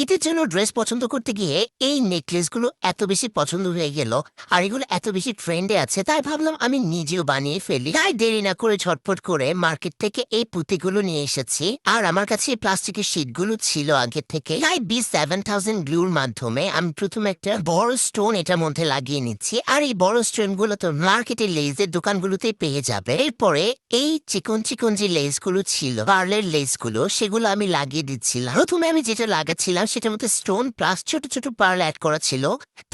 ঈদের জন্য ড্রেস পছন্দ করতে গিয়ে এই নেকলেসগুলো এত বেশি পছন্দ হয়ে গেল, আর এগুলো এত বেশি ট্রেন্ডে আছে, তাই ভাবলাম আমি নিজেও বানিয়ে ফেলি। তাই দেরি না করে ঝটপট করে মার্কেট থেকে এই পুঁতিগুলো নিয়ে এসেছি। আর আমার কাছে এই প্লাস্টিকের শিটগুলো ছিল আগে থেকে। তাই B7000 গ্লুর মাধ্যমে আমি প্রথমে একটা বড় স্টোন এটার মধ্যে লাগিয়ে নিচ্ছি। আর এই বড় স্টোন গুলো তো মার্কেটের লেজের দোকানগুলোতেই পেয়ে যাবে। এরপরে এই চিকন চিকন যে লেসগুলো ছিল, পার্লের লেসগুলো, সেগুলো আমি লাগিয়ে দিচ্ছিলাম। প্রথমে আমি যেটা লাগাচ্ছিলাম সেটার মধ্যে স্টোন প্লাস ছোট ছোট পার্ল অ্যাড করা ছিল।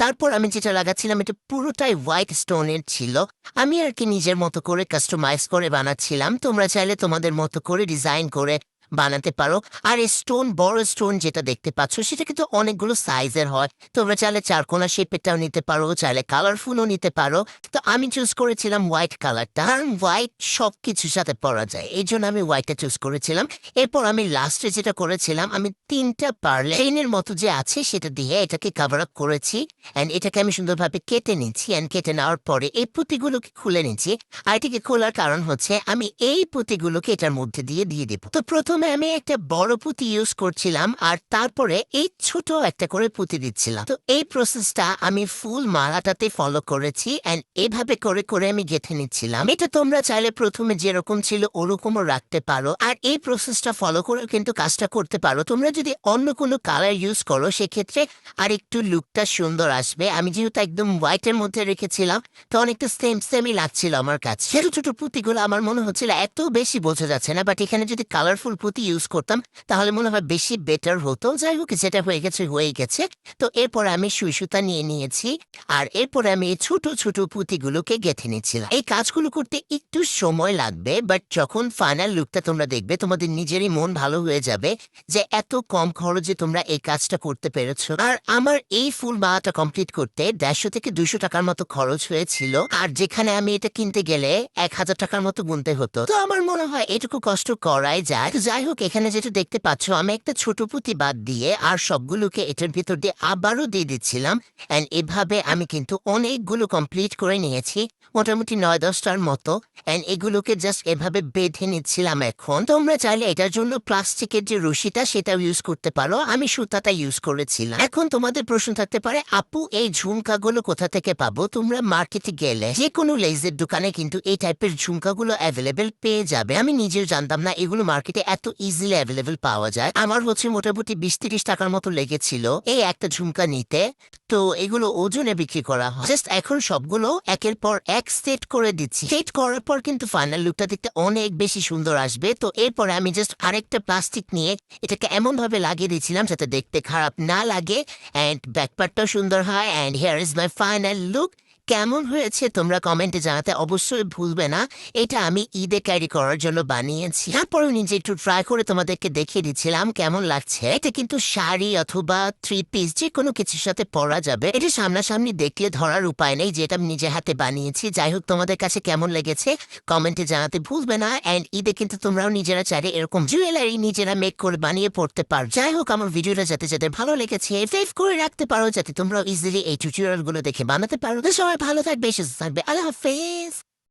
তারপর আমি যেটা লাগাচ্ছিলাম এটা পুরোটাই হোয়াইট স্টোনের ছিল। আমি আর কি নিজের মতো করে কাস্টমাইজ করে বানাচ্ছিলাম। তোমরা চাইলে তোমাদের মতো করে ডিজাইন করে বানাতে পারো। আর এই স্টোন, বড় স্টোন যেটা দেখতে পাচ্ছ সেটা কিন্তু অনেকগুলো সাইজের হয়। তোমরা চাইলে চারকোনা শেপেরটাও নিতে পারো, চাইলে কালারফুলও নিতে পারো। তো আমি চুজ করেছিলাম হোয়াইট কালারটা, কারণ হোয়াইট সব কিছুর সাথে পরা যায়, এই জন্য আমি হোয়াইটটা চুজ করেছিলাম। এরপর আমি লাস্টে যেটা করেছিলাম, আমি 3টা পার্লে চেইনের মতো যে আছে সেটা দিয়ে এটাকে কাভার আপ করেছি। অ্যান্ড এটাকে আমি সুন্দরভাবে কেটে নিচ্ছি। অ্যান্ড কেটে নেওয়ার পরে এই পুঁতিগুলোকে খুলে নিচ্ছি। আর এটাকে খোলার কারণ হচ্ছে আমি এই পুঁতিগুলোকে এটার মধ্যে দিয়ে দেবো। তো প্রথমে আমি একটা বড় পুঁতি ইউজ করছিলাম, আর তারপরে এই ছোট একটা করে পুঁতি দিচ্ছিলাম। তো এই প্রসেসটা আমি ফুল মালাটাতে ফলো করেছি। অ্যান্ড এইভাবে করে করে আমি গেঁথে নিচ্ছিলাম। এটা তোমরা চাইলে প্রথমে যেরকম ছিল ওরকমও রাখতে পারো। আর এই প্রসেসটা ফলো করে কিন্তু কাজটা করতে পারো। তোমরা যদি অন্য কোনো কালার ইউজ করো সেক্ষেত্রে আর একটু লুকটা সুন্দর আসবে। আমি যেহেতু একদম হোয়াইটের মধ্যে রেখেছিলাম, তো অনেকটা সেমই লাগছিল আমার কাছে। ছোট ছোট পুঁতিগুলো আমার মনে হচ্ছিল এত বেশি বোঝা যাচ্ছে না, বাট এখানে যদি কালারফুল পুঁতি ইউজ করতাম তাহলে মনে হয় বেশি বেটার হতো। যাই হোক, যেটা হয়ে গেছে। তো এরপরে আমি সুই সুতা নিয়ে নিয়েছি। আর এরপরে আমি এই ছোট ছোট পুঁতিগুলোকে গেঁথে নিচ্ছিলাম। এই কাজগুলো করতে একটু সময় লাগবে, বাট যখন ফাইনাল লুকটা তোমরা দেখবে তোমাদের নিজেরই মন ভালো হয়ে যাবে যে এত কম খরচে তোমরা এই কাজটা করতে পেরেছো। আর আমার এই ফুল মালাটা কমপ্লিট করতে 150 থেকে 200 টাকার মতো খরচ হয়েছিল। আর যেখানে আমি এটা কিনতে গেলে 1000 টাকার মতো গুনতে হতো। তো আমার মনে হয় এটুকু কষ্ট করাই যায়। তো যাই হোক, এখানে যেটা দেখতে পাচ্ছ আমি একটা ছোট পুঁতি বাদ দিয়ে আর সবগুলোকে এটার ভিতর দিয়ে আবারও দিয়ে দিচ্ছিলাম। অ্যান্ড এভাবে আমি কিন্তু অনেকগুলো কমপ্লিট করে নিয়েছি, মোটামুটি 9-10টার মতো। অ্যান্ড এগুলোকে জাস্ট এভাবে বেঁধে নিচ্ছিলাম। এখন তোমরা চাইলে এটার জন্য প্লাস্টিকের যে রশিটা সেটাও ইউজ করতে পারো, আমি সুতাটা ইউজ করেছিলাম। এখন তোমাদের প্রশ্ন থাকতে পারে, আপু এই ঝুমকাগুলো কোথা থেকে পাবো? তোমরা মার্কেটে গেলে যে কোনো লেজের দোকানে কিন্তু এই টাইপের ঝুমকাগুলো অ্যাভেলেবেল পেয়ে যাবে। আমি নিজেও জানতাম না এগুলো মার্কেটে এত ইজিলি অ্যাভেলেবেল পাওয়া যায়। আমার হচ্ছে মোটামুটি 20-30 টাকার মতো লেগেছিল এই একটা ঝুমকা নিতে। তো এগুলো ওজনে বিক্রি করা হয়। জাস্ট এখন সবগুলো একের পর এক সেট করে দিচ্ছি। সেট করার পর কিন্তু ফাইনাল লুকটা দেখতে অনেক বেশি সুন্দর আসবে। তো এরপরে আমি জাস্ট আরেকটা প্লাস্টিক নিয়ে এটাকে এমন ভাবে লাগিয়ে দিয়েছিলাম যাতে দেখতে খারাপ না লাগে, অ্যান্ড ব্যাকপার্টটাও সুন্দর হয়। And here is my final look. কেমন হয়েছে তোমরা কমেন্টে জানাতে অবশ্যই ভুলবে না। এটা আমি ঈদে ক্যারি করার জন্য বানিয়েছি। তারপরে নিজে একটু ট্রাই করে তোমাদেরকে দেখিয়ে দিচ্ছিলাম কেমন লাগছে। এটা কিন্তু শাড়ি অথবা 3 পিস যে কোনো কিছুর সাথে পরা যাবে। এটা সামনাসামনি দেখলে ধরার উপায় নেই যে এটা আমি নিজের হাতে বানিয়েছি। যাই হোক, তোমাদের কাছে কেমন লেগেছে কমেন্টে জানাতে ভুলবে না। অ্যান্ড ঈদে কিন্তু তোমরাও নিজেরা চাইলে এরকম জুয়েলারি নিজেরা মেক করে বানিয়ে পড়তে পারো। যাই হোক, আমার ভিডিওটা যাতে ভালো লেগেছে সেভ করে রাখতে পারো যাতে তোমরাও ইজিলি এই টিউটোরিয়ালগুলো দেখে বানাতে পারো। তো সবাই ভালো থাকবে, সুস্থ থাকবে। আল্লাহ হাফেজ।